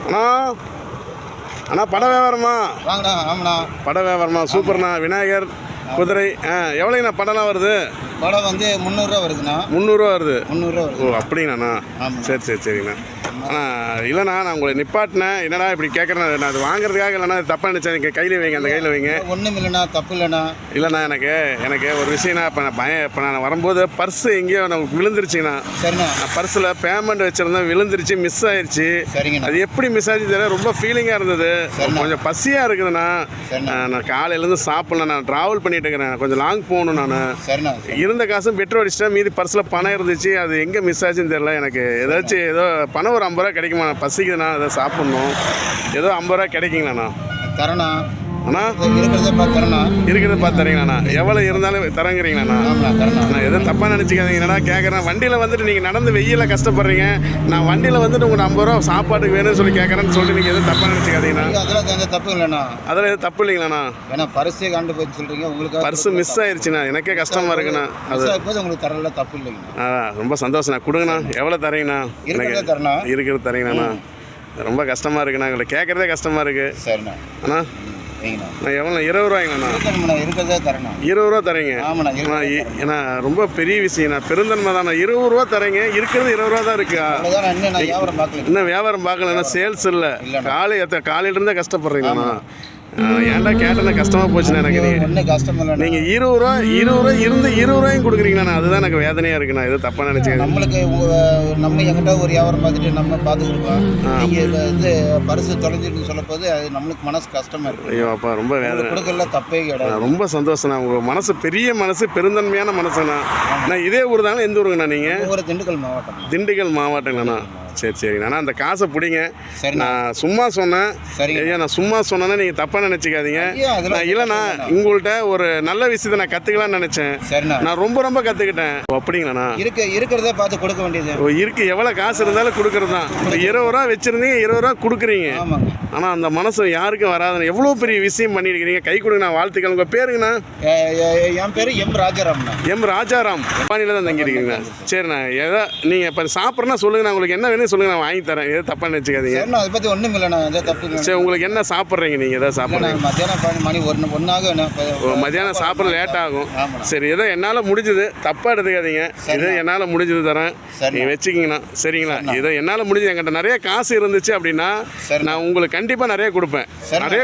அண்ணா அண்ணா பட வியாபாரமா? வாங்கண்ணா. ஆமாண்ணா. பட வியாபாரமா? சூப்பர்ண்ணா. விநாயகர் குதிரை எவ்வளோங்கண்ணா படம்லாம் வருது? படம் வந்து 300 வருதுண்ணா. 300 வருது. 300 வருது. ஓ அப்படிங்கண்ணா. சரி சரி சரிங்கண்ணா. இல்லைண்ணா நான் உங்களை நிப்பாட்டினேன். என்னடா இப்படி கேட்குறேன், நான் அது வாங்குறதுக்காக இல்லைண்ணா தப்பாக நினச்சேன். எனக்கு கையில் வைங்க, அந்த கையில் வைங்க. ஒன்றும் இல்லைண்ணா, தப்பு இல்லைண்ணா. இல்லைண்ணா எனக்கு ஒரு விஷயம்ண்ணா. இப்போ நான் வரும்போது பர்ஸு எங்கேயோ நமக்கு விழுந்துருச்சுங்கண்ணா. சரிண்ணா. நான் பர்ஸில் பேமெண்ட் வச்சுருந்தேன், விழுந்துருச்சு, மிஸ் ஆயிடுச்சு. சரிங்கண்ணா. அது எப்படி மிஸ் ஆச்சு தெரியல, ரொம்ப ஃபீலிங்காக இருந்தது. கொஞ்சம் பசியாக இருக்குதுண்ணா. நான் காலையிலேருந்து சாப்பிட்ல, நான் ட்ராவல் பண்ணிட்டு இருக்கிறேன், கொஞ்சம் லாங் போகணும் நான். சரிண்ணா. இருந்த காசும் பெட்ரோல் அடிச்சிட்டேன், மீதி பர்ஸில் பணம் இருந்துச்சு. அது எங்கே மிஸ் ஆச்சுன்னு தெரியல எனக்கு. ஏதாச்சும் ஏதோ பணம் ஒரு 50 ரூபா கிடைக்குமா? பசிக்குதுண்ணா, அதை சாப்பிட்ணும். ஏதோ 50 ரூபா கிடைக்குங்கண்ணா. தரணா அண்ணா இருக்கிறத பார்த்து தரணா. இருக்கிறத பார்த்து தரீங்களாண்ணா? எவ்வளோ இருந்தாலும் தரங்கிறீங்களாண்ணா? நான் எதுவும் தப்பாக நினச்சிக்காதீங்கண்ணா. கேட்குறேன், வண்டியில் வந்துட்டு நீங்கள் நடந்து வெயிலில் கஷ்டப்படுறீங்க, நான் வண்டியில் வந்துட்டு உங்களுக்கு 50 ரூபா சாப்பாட்டுக்கு வேணும்னு சொல்லி கேட்குறேன்னு சொல்லிட்டு நீங்கள் எதுவும் தப்பாக நினச்சிக்காதீங்கண்ணா. அதெல்லாம் எந்த தப்பு இல்லைண்ணா. அதில் எதுவும் தப்பு இல்லைங்களாண்ணா? ஏன்னா பர்ஸே காண்டு போய் சொல்கிறீங்க, உங்களுக்கு பர்ஸு மிஸ் ஆயிடுச்சுண்ணா. எனக்கே கஷ்டமாக இருக்குண்ணா. அது உங்களுக்கு தரல, தப்பு இல்லைங்கண்ணா. ரொம்ப சந்தோஷண்ணா. கொடுங்கண்ணா. எவ்வளோ தரீங்கண்ணா? இருக்கிறத தரணா. இருக்கிறது தரீங்கண்ணா. ரொம்ப கஷ்டமாக இருக்குண்ணா, உங்களை கேட்குறதே கஷ்டமாக இருக்குது. சரிண்ணா. அண்ணா நான் எவ்வளோ? 20 ரூபாய்ங்கண்ணா. இருக்கிறதே தரணா. 20 ரூபா தரீங்க? ஆமாண்ணா. ஏன்னா ரொம்ப பெரிய விஷயம்ண்ணா, பெருந்தன்மை தானே. 20 ரூபா தரீங்க, இருக்கிறது 20 ரூபா தான் இருக்கா? இன்னும் வியாபாரம் பார்க்கலண்ணா, சேல்ஸ் இல்லை. காலையிலேருந்தே கஷ்டப்படுறீங்கண்ணா. ஏன்டா கேட்டேன்னா கஷ்டமாக போச்சுண்ணா எனக்கு. நீங்கள் 20 ரூபா இருந்து 20 ரூபாயும் கொடுக்குறீங்கண்ணா, அதுதான் எனக்கு வேதனையாக இருக்குண்ணா. எதுவும் தப்பாக நினச்சிங்க. நம்மளுக்கு நம்ம எங்கிட்ட ஒரு வியாபாரம் பார்த்துட்டு நம்ம பார்த்துக்கிருக்கோம். நீங்கள் இது பரிசு தொலைஞ்சிட்டு சொல்லப்போது அது நம்மளுக்கு மனசு கஷ்டமாக இருக்குது. ஐயோ அப்பா, ரொம்ப வேதனை. கொடுக்கல தப்பே கிடையாது. ரொம்ப சந்தோஷண்ணா. உங்கள் மனசு பெரிய மனசு, பெருந்தன்மையான மனசுண்ணா. நான் இதே ஊர் தானே? எந்த ஊருங்கண்ணா நீங்கள்? ஒரு திண்டுக்கல் மாவட்டம். திண்டுக்கல் மாவட்டங்கண்ணா. சரி சரிங்கண்ணா. அந்த காசை பிடிங்க. நான் சும்மா சொன்னேன். ஐயா நான் சும்மா சொன்னேன்னா நீங்கள் தப்பாக நினச்சிக்காதீங்க. நான் இல்லைண்ணா, உங்கள்கிட்ட ஒரு நல்ல விஷயத்தை நான் கற்றுக்கலான்னு நினச்சேன். நான் ரொம்ப ரொம்ப கற்றுக்கிட்டேன். அப்படிங்களாண்ணா? இருக்கிறத பார்த்து கொடுக்க வேண்டியது. எவ்வளோ காசு இருந்தாலும் கொடுக்குறது தான். 20 ரூபா வச்சுருந்தீங்க, 20 ரூபா கொடுக்குறீங்க. ஆனால் அந்த மனசு யாருக்கும் வராதுண்ணா. எவ்வளோ பெரிய விஷயம் பண்ணியிருக்கிறீங்க. கை கொடுங்கண்ணா. வாழ்த்துக்கள். உங்கள் பேருங்கண்ணா? என் பேர் எம் ராஜாராம். எம் ராஜாராம். பாணியில் தான் தங்கியிருக்கீங்கண்ணா. சரிண்ணா. ஏதோ நீங்கள் இப்போ சாப்பிட்றேன்னா சொல்லுங்கண்ணா. உங்களுக்கு என்ன வேணும் சொல்லுங்க, நான் வாங்கி தரேன். எதுவும் தப்பாக நினச்சிக்காதீங்க. அதை பற்றி ஒன்றும் இல்லைண்ணா, எதாவது தப்பு. சரி, உங்களுக்கு என்ன சாப்பிட்றீங்க நீங்கள்? எதாவது சாப்பிட்றீங்க? மத்தியானம் மணி 1 ஆகும். மத்தியானம் சாப்பிட்ற லேட் ஆகும். சரி, ஏதோ என்னால் முடிஞ்சது, தப்பாக எடுத்துக்காதீங்க. ஏதோ என்னால் முடிஞ்சது தரேன், நீங்கள் வச்சுக்கிங்கண்ணா. சரிங்களா? ஏதோ என்னால் முடிஞ்சது. என்கிட்ட நிறைய காசு இருந்துச்சு அப்படின்னா நான் உங்களுக்கு கண்டிப்பாக நிறைய கொடுப்பேன். நிறைய